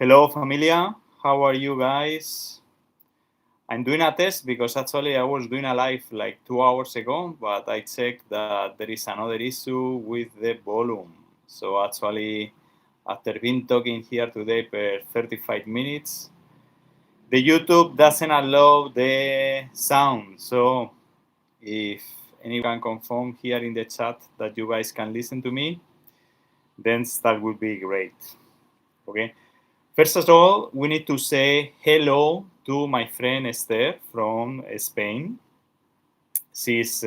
Hello, familia. How are you guys? I'm doing a test because actually I was doing a live like 2 hours ago, but I checked that there is another issue with the volume. So actually, after being talking here today per 35 minutes, the YouTube doesn't allow the sound. So if anyone confirm here in the chat that you guys can listen to me, then that would be great. Okay. First of all, we need to say hello to my friend Esther from Spain. She's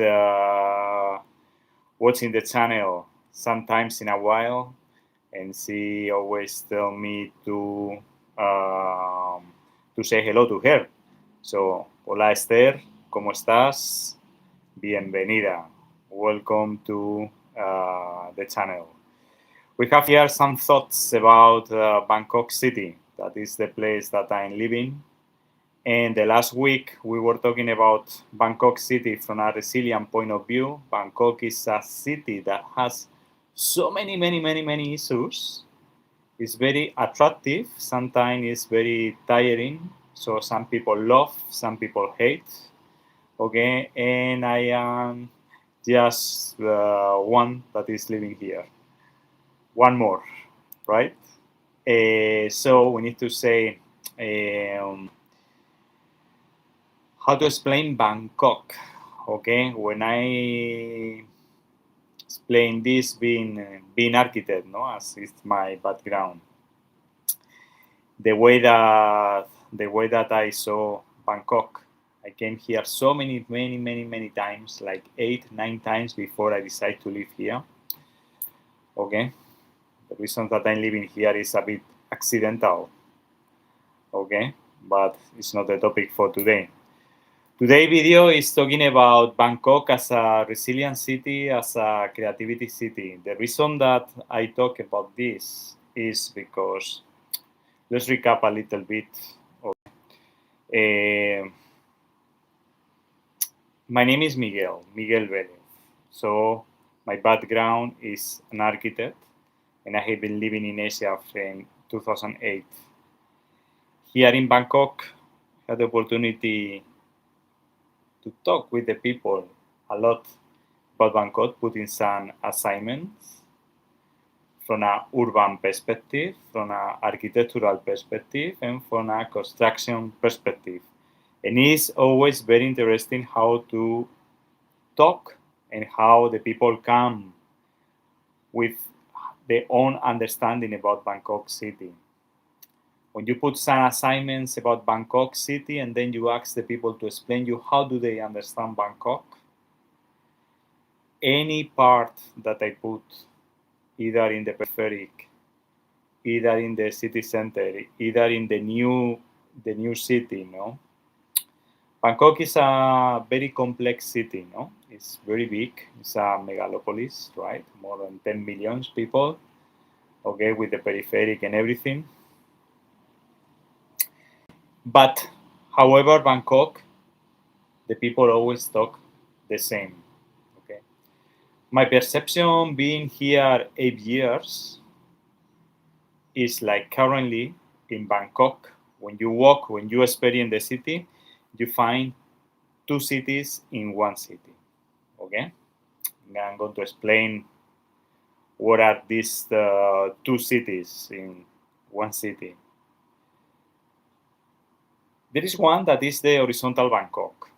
watching the channel sometimes in a while, and she always tell me to say hello to her. So, hola Esther, ¿cómo estás? Bienvenida. Welcome to the channel. We have here some thoughts about Bangkok City. That is the place that I'm living. And the last week we were talking about Bangkok City from a resilient point of view. Bangkok is a city that has so many issues. It's very attractive. Sometimes it's very tiring. So some people love, some people hate. Okay, and I am just one that is living here. One more, right? So we need to say how to explain Bangkok. Okay, when I explain this being architect, no, as is my background, the way that I saw Bangkok, I came here so many times, like 8, 9 times before I decided to live here. Okay, the reason that I'm living here is a bit accidental. Okay, but it's not the topic for today. Today's video is talking about Bangkok as a resilient city, as a creativity city. The reason that I talk about this is because, let's recap a little bit. Uh, my name is Miguel Vélez. So my background is an architect, and I have been living in Asia since 2008. Here in Bangkok, I had the opportunity to talk with the people a lot about Bangkok, putting some assignments from an urban perspective, from an architectural perspective, and from a construction perspective. And it's always very interesting how to talk and how the people come with their own understanding about Bangkok City. When you put some assignments about Bangkok City and then you ask the people to explain you how do they understand Bangkok, any part that I put, either in the peripheric, either in the city center, either in the new city, no? Bangkok is a very complex city, no? It's very big. It's a megalopolis, right? More than 10 million people, okay, with the peripheric and everything. But, however, Bangkok, the people always talk the same, okay? My perception being here 8 years is like currently in Bangkok, when you walk, when you experience the city, you find two cities in one city. Okay, I'm going to explain what are these two cities in one city. There is one that is the horizontal Bangkok.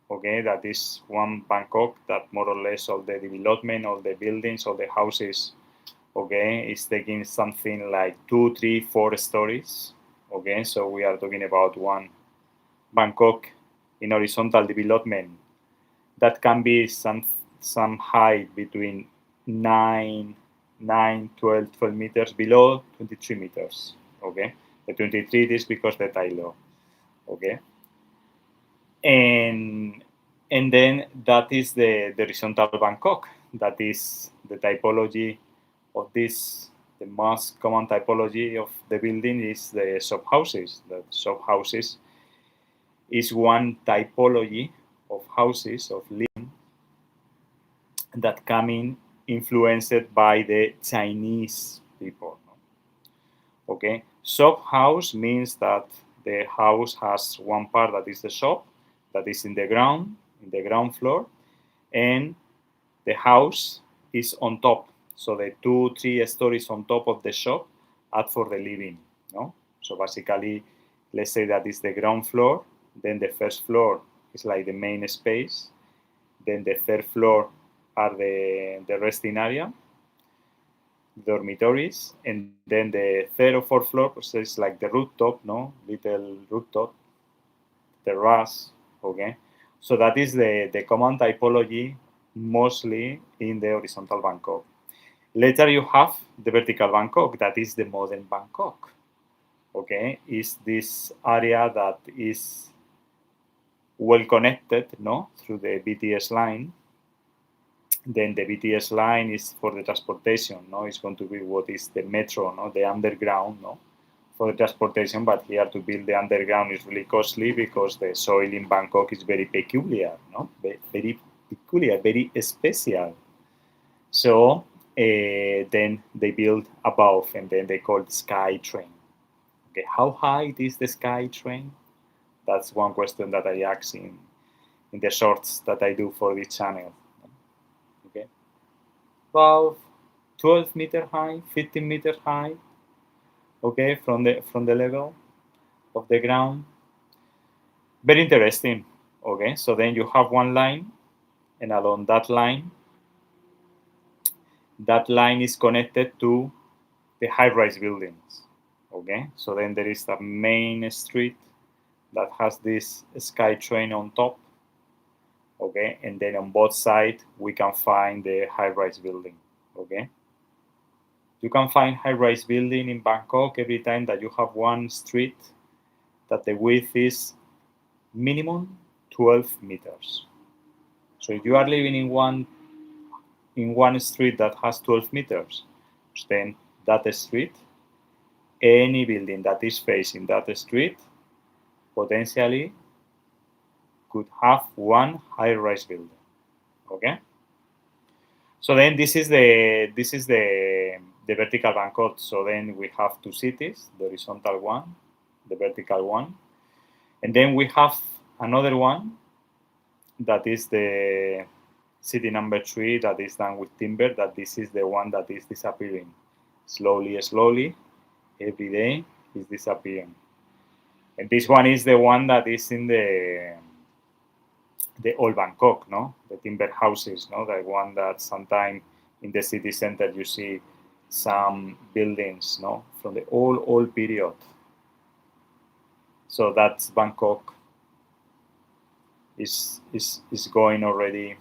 Okay, that is one Bangkok that more or less all the development, all the buildings, all the houses, okay, is taking something like 2, 3, 4 stories. Okay, so we are talking about one Bangkok in horizontal development that can be some height between 12 meters below 23 meters. Okay, the 23 is because the Thai law. Okay, and then that is the horizontal Bangkok. That is the typology of this. The most common typology of the building is the shop houses. The shop houses is one typology of houses of living that come in influenced by the Chinese people. Okay, shop house means that the house has one part that is the shop, that is in the ground floor, and the house is on top. So the 2-3 stories on top of the shop add for the living. No, so basically, let's say that is the ground floor. Then the first floor is like the main space. Then the third floor are the resting area, dormitories, and then the third or fourth floor is like the rooftop, no, little rooftop, terrace. Okay, so that is the common typology mostly in the horizontal Bangkok. Later you have the vertical Bangkok, that is the modern Bangkok. Okay, is this area that is well connected, no, through the BTS line. Then the BTS line is for the transportation, no, it's going to be what is the metro, no, the underground, no, for the transportation. But here to build the underground is really costly because the soil in Bangkok is very peculiar, no, very peculiar, very special. So then they build above, and then they call it sky train. Okay, how high is the sky train? That's one question that I ask in the shorts that I do for this channel. Okay, about 12-meter high, 15-meter high. Okay, from the level of the ground. Very interesting. Okay, so then you have one line, and along that line is connected to the high-rise buildings. Okay, so then there is the main street that has this sky train on top. Okay, and then on both sides we can find the high-rise building. Okay, you can find high-rise building in Bangkok every time that you have one street that the width is minimum 12 meters. So if you are living in one street that has 12 meters, then that street, any building that is facing that street potentially could have one high-rise building. Okay. So then this is the vertical Bangkok. So then we have two cities, the horizontal one, the vertical one, and then we have another one that is the city number 3 that is done with timber. That this is the one that is disappearing slowly, every day is disappearing. And this one is the one that is in the old Bangkok, no, the timber houses, no, the one that sometimes in the city center you see some buildings, no, from the old period. So that's Bangkok is going already